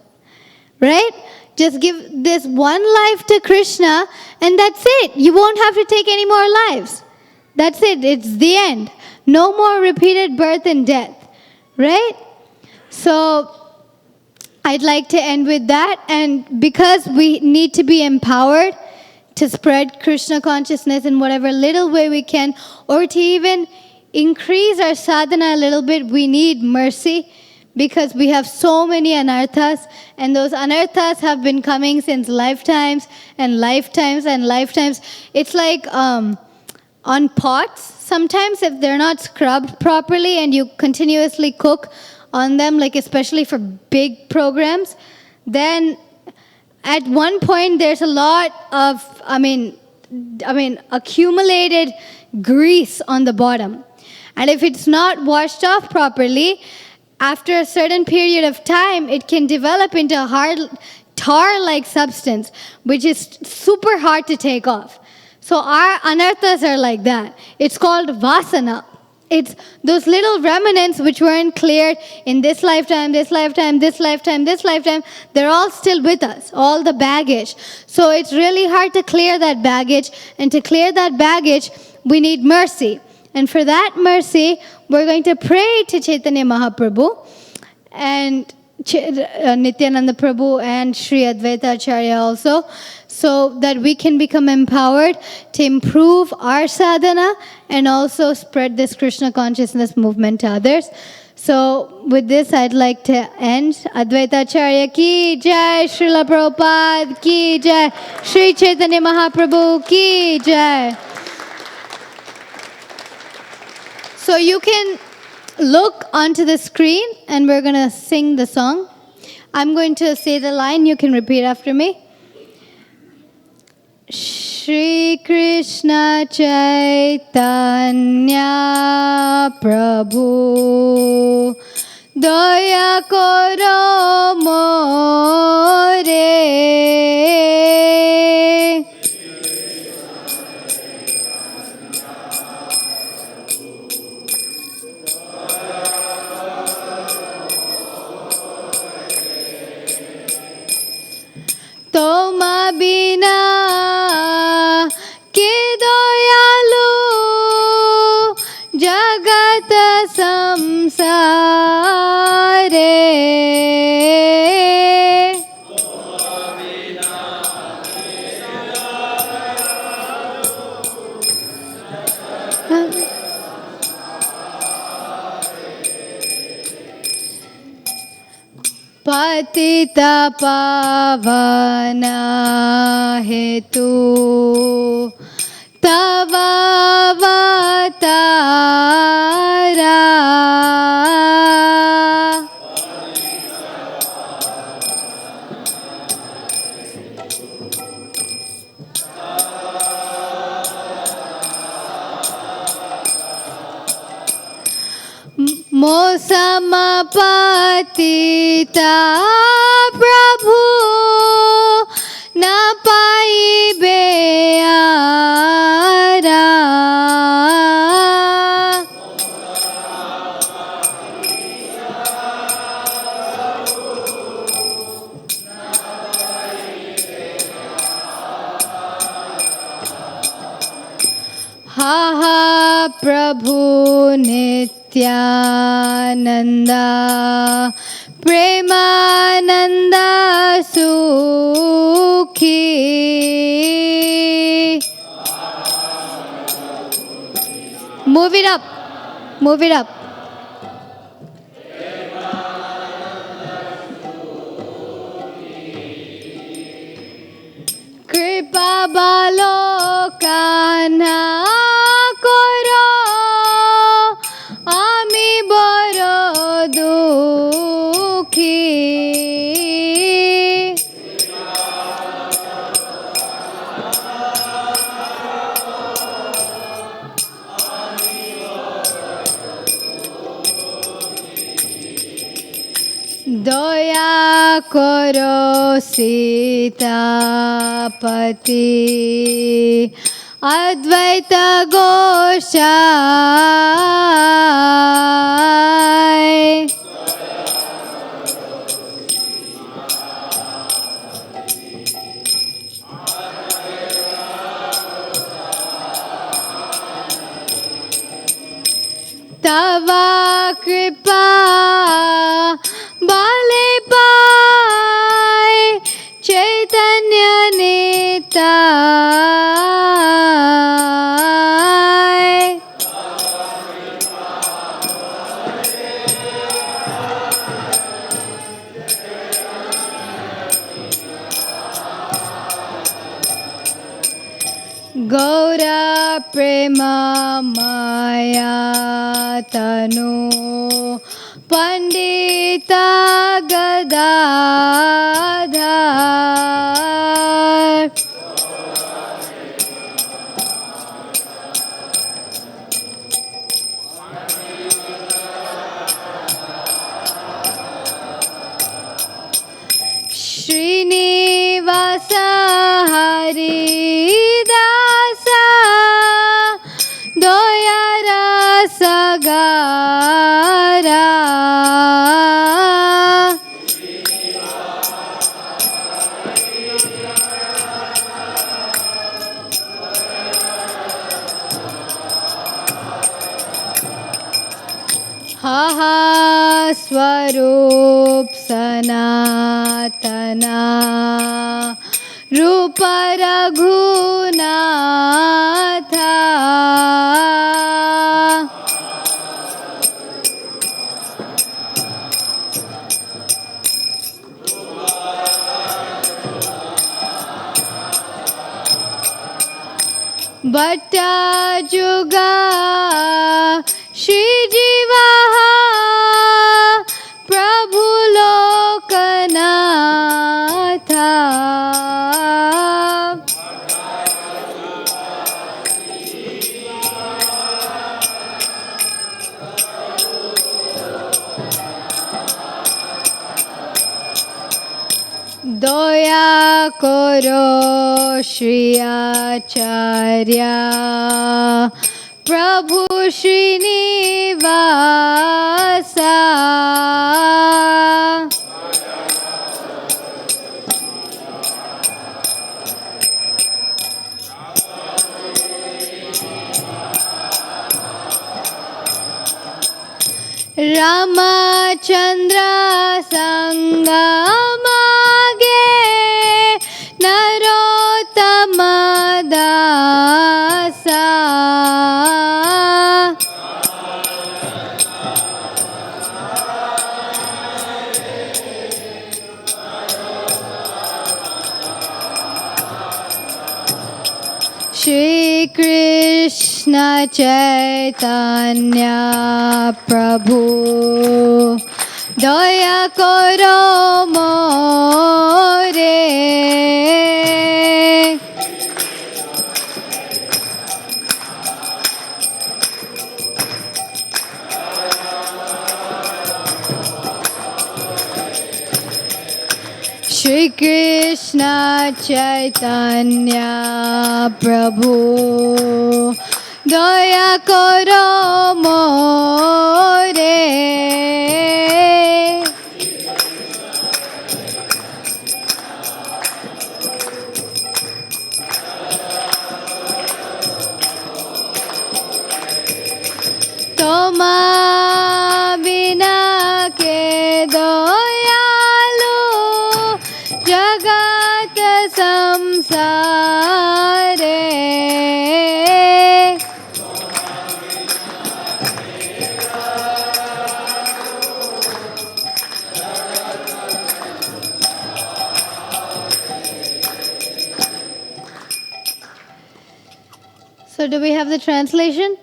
right? Just give this one life to Krishna and that's it. You won't have to take any more lives. That's it. It's the end. No more repeated birth and death, right? So I'd like to end with that. And because we need to be empowered to spread Krishna consciousness in whatever little way we can, or to even increase our sadhana a little bit, we need mercy, because we have so many anarthas, and those anarthas have been coming since lifetimes and lifetimes and lifetimes. It's like on pots, sometimes if they're not scrubbed properly and you continuously cook on them, like especially for big programs, then at one point there's a lot of, accumulated grease on the bottom. And if it's not washed off properly, after a certain period of time, it can develop into a hard tar-like substance, which is super hard to take off. So our anarthas are like that. It's called vasana. It's those little remnants which weren't cleared in this lifetime, this lifetime, this lifetime, this lifetime. They're all still with us, all the baggage. So it's really hard to clear that baggage. And to clear that baggage, we need mercy. And for that mercy, we're going to pray to Chaitanya Mahaprabhu and Nityananda Prabhu and Sri Advaita Acharya also, so that we can become empowered to improve our sadhana and also spread this Krishna consciousness movement to others. So with this, I'd like to end. Advaita Acharya ki jai, Srila Prabhupada ki jai, Sri Chaitanya Mahaprabhu ki jai. So you can look onto the screen and we're going to sing the song. I'm going to say the line, you can repeat after me. Shri Krishna Chaitanya Prabhu Daya Koro More Toma bina ke doyalu jagat samsare. Patita pavana hetu tava avatara. Mosama patita Prabhu na paibe ara. Ha ha Prabhu Nityananda Premananda Sukhi. Move it up. Move it up. Kripa balokana koro ami boro dukhi. Doya koro Sitapati Advaita Goshai. Tava kripa bale pa Gaura Prema Maya Tanu Pandita Gadadhar Srinivasa Haridasa Doyara Sagara Haha Swarup Sanatana Rupa Raghunatha Bhatta Juga Shri Jivaha Prabhu Lokanatha Doya Koro Shri Acharya Prabhu Srinivasa Ramachandra Sangamage Narottama Dasa Shri Krishna Chaitanya Prabhu Daya Koro More Shri Krishna Chaitanya Prabhu Daya Koro More Toma bina ke doyalu Jagat samsare So do we have the translation?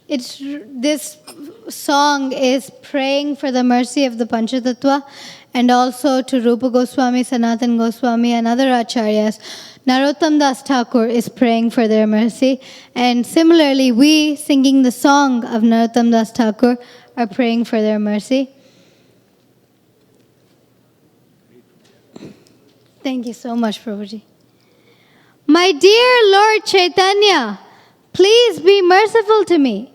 This song is praying for the mercy of the Panchatattva and also to Rupa Goswami, Sanatan Goswami and other acharyas. Narottam Das Thakur is praying for their mercy, and similarly we singing the song of Narottam Das Thakur are praying for their mercy. Thank you so much, Prabhuji. My dear Lord Chaitanya, please be merciful to me.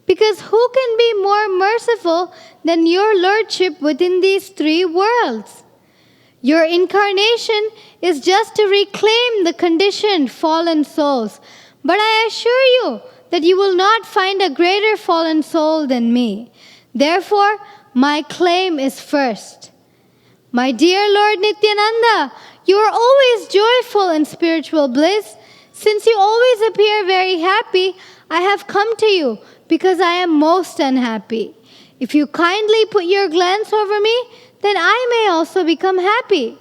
Because who can be more merciful than your Lordship within these three worlds? Your incarnation is just to reclaim the conditioned fallen souls. But I assure you that you will not find a greater fallen soul than me. Therefore, my claim is first. My dear Lord Nityananda, you are always joyful in spiritual bliss. Since you always appear very happy, I have come to you because I am most unhappy. If you kindly put your glance over me, then I may also become happy.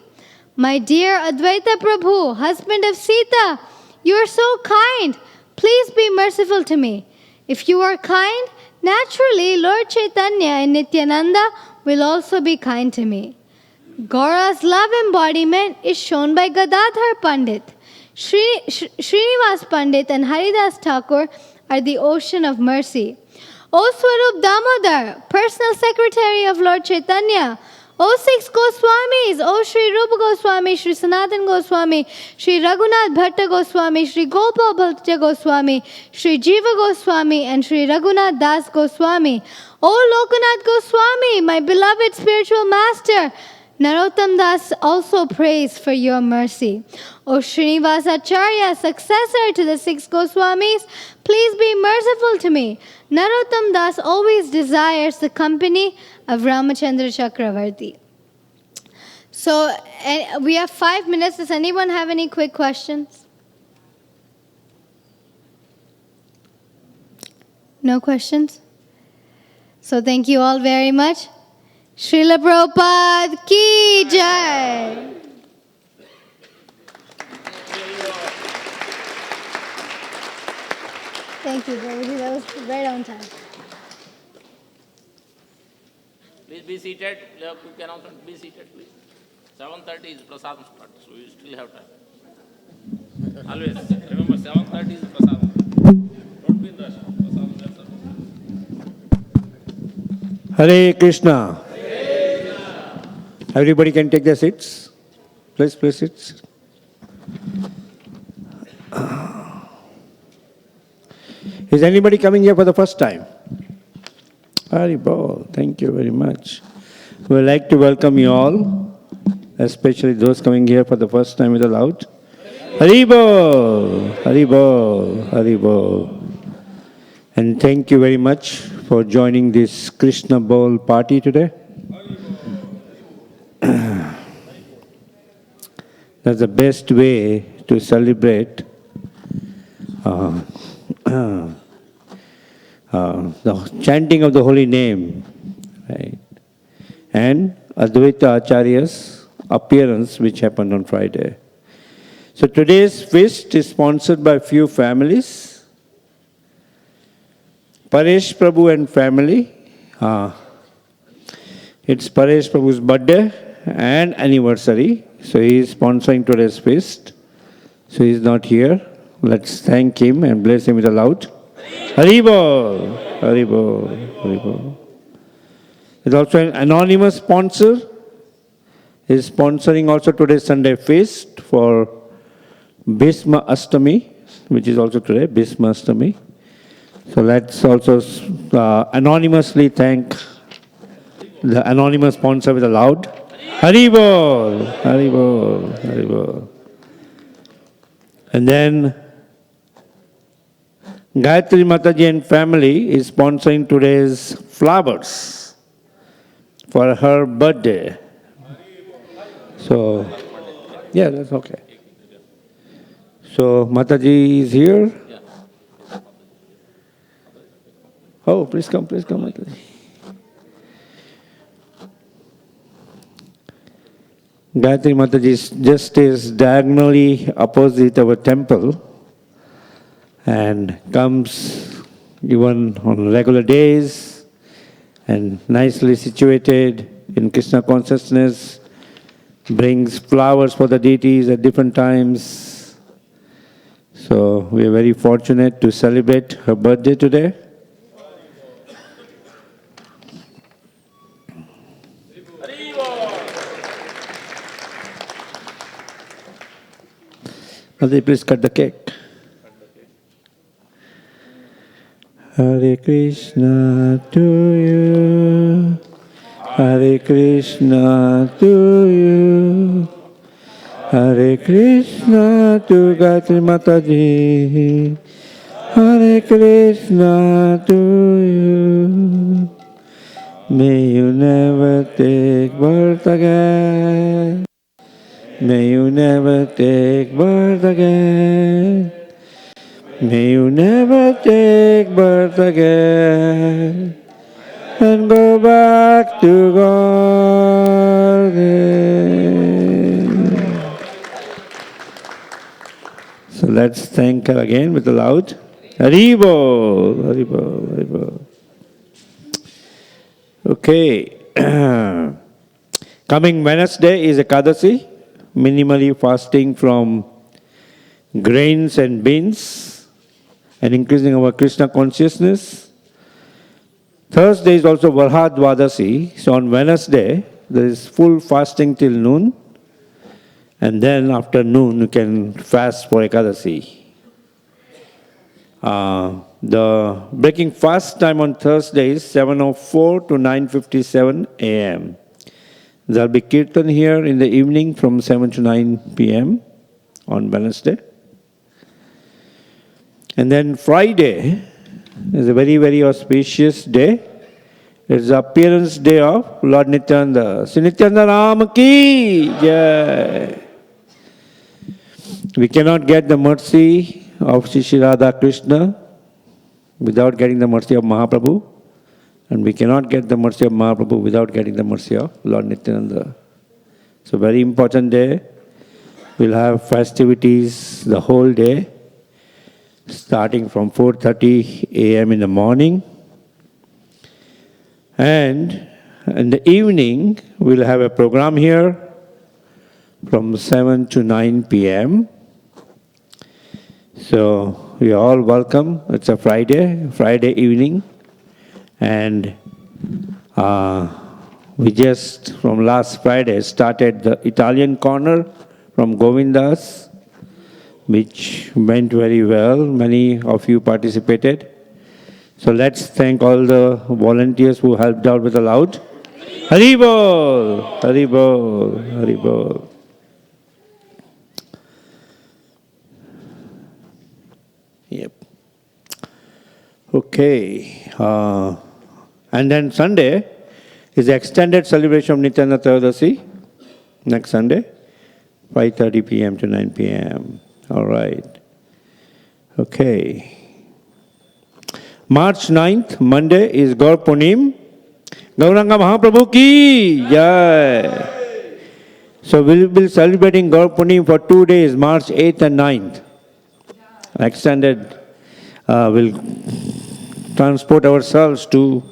My dear Advaita Prabhu, husband of Sita, you are so kind. Please be merciful to me. If you are kind, naturally Lord Chaitanya and Nityananda will also be kind to me. Gaura's love embodiment is shown by Gadadhar Pandit. Srinivas Pandit and Haridas Thakur are the ocean of mercy. O Swarup Damodar, personal secretary of Lord Chaitanya, O six Goswamis, O Sri Rupa Goswami, Sri Sanatan Goswami, Sri Raghunath Bhatta Goswami, Sri Gopal Bhatta Goswami, Sri Jiva Goswami, and Sri Raghunath Das Goswami, O Lokanath Goswami, my beloved spiritual master, Narottam Das also prays for your mercy. O Srinivas Acharya, successor to the six Goswamis, please be merciful to me. Narottam Das always desires the company of Ramachandra Chakravarti. So we have 5 minutes. Does anyone have any quick questions? No questions? So thank you all very much. Srila Prabhupada ki jai. Thank you, Prabhuji. That was right on time. Please be seated. We have quick announcement. Be seated, please. 7:30 is prasadam start, so you still have time. Always remember, 7:30 is prasadam. Don't be in rush. Prasadam, that's all. Hare Krishna. Everybody can take their seats. Please sit. Is anybody coming here for the first time? Haribol, thank you very much. We would like to welcome you all, especially those coming here for the first time with a loud Haribol, Haribol, Haribol. And thank you very much for joining this Krishna Bol party today. That's the best way to celebrate the chanting of the holy name, right? And Advaita Acharya's appearance, which happened on Friday. So today's feast is sponsored by few families. Paresh Prabhu and family. It's Paresh Prabhu's birthday and anniversary. So he is sponsoring today's feast. So he is not here. Let's thank him and bless him with a loud Haribol, Haribol, Haribol. There's also an anonymous sponsor. He is sponsoring also today's Sunday feast for Bhisma Ashtami, which is also today, Bhisma Ashtami. So let's also anonymously thank the anonymous sponsor with a loud Haribol, Haribol, Haribol. And then Gayatri Mataji and family is sponsoring today's flowers for her birthday. So, yeah, that's okay. So, Mataji is here. Oh, please come, Mataji. Gayatri Mataji just is diagonally opposite our temple and comes even on regular days and nicely situated in Krishna consciousness, brings flowers for the deities at different times. So we are very fortunate to celebrate her birthday today. Please cut the cake. Hare Krishna to you, Hare Krishna to you, Hare Krishna to Gayatri Mataji, Hare Krishna to you. May you never take birth again. May you never take birth again. May you never take birth again. and go back to God. So let's thank her again with a loud Haribo, Haribo, Haribo. Okay. Coming Wednesday is Ekadasi, minimally fasting from grains and beans and increasing our Krishna consciousness. Thursday is also Varha Dwadasi, so on Wednesday there is full fasting till noon, and then after noon you can fast for Ekadasi. The breaking fast time on Thursday is 7:04 to 9:57 a.m. There will be kirtan here in the evening from 7 to 9 p.m. on Wednesday. And then Friday is a very, very auspicious day. It's the appearance day of Lord Nityananda. Sri Nityananda Ram ki jai. We cannot get the mercy of Shri Radha Krishna without getting the mercy of Mahaprabhu. And we cannot get the mercy of Mahaprabhu without getting the mercy of Lord Nityananda. It's a very important day. We'll have festivities the whole day, starting from 4:30 a.m. in the morning. And in the evening, we'll have a program here from 7 to 9 p.m. So you're all welcome. It's a Friday evening. And we just, from last Friday, started the Italian corner from Govindas, which went very well. Many of you participated. So let's thank all the volunteers who helped out with a loud Haribol, Haribol, Haribol. Yep. Okay. And then Sunday is the extended celebration of Nityananda Trayodasi. Next Sunday, 5:30 p.m. to 9 p.m. All right. Okay. March 9th, Monday, is Gaur Punim. Gauranga Mahaprabhu ki jai. So we'll be celebrating Gaur Punim for 2 days, March 8th and 9th. Extended, we'll transport ourselves to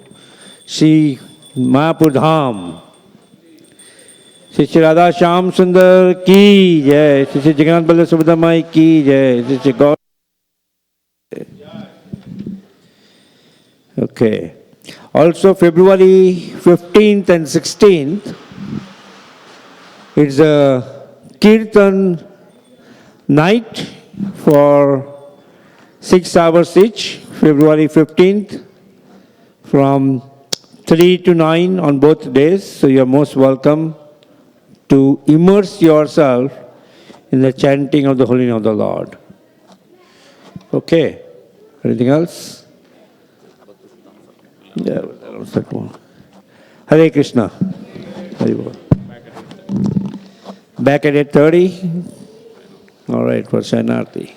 Sri Mayapur Dham. Shri Radha Shyam Sundar ki jai. Shri Jagannath Balla Subhadra Mai ki jai. Shri Gaur. Okay. Also February 15th and 16th, it's a Kirtan night for 6 hours each, February 15th, from 3 to 9 on both days. So you're most welcome to immerse yourself in the chanting of the holy name of the Lord. Okay. Anything else? Yeah, that was that one. Hare Krishna. Hare Bol. Back at 8:30. All right, for Shanarthi.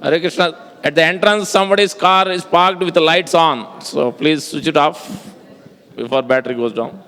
Hare Krishna, at the entrance somebody's car is parked with the lights on. So please switch it off before battery goes down.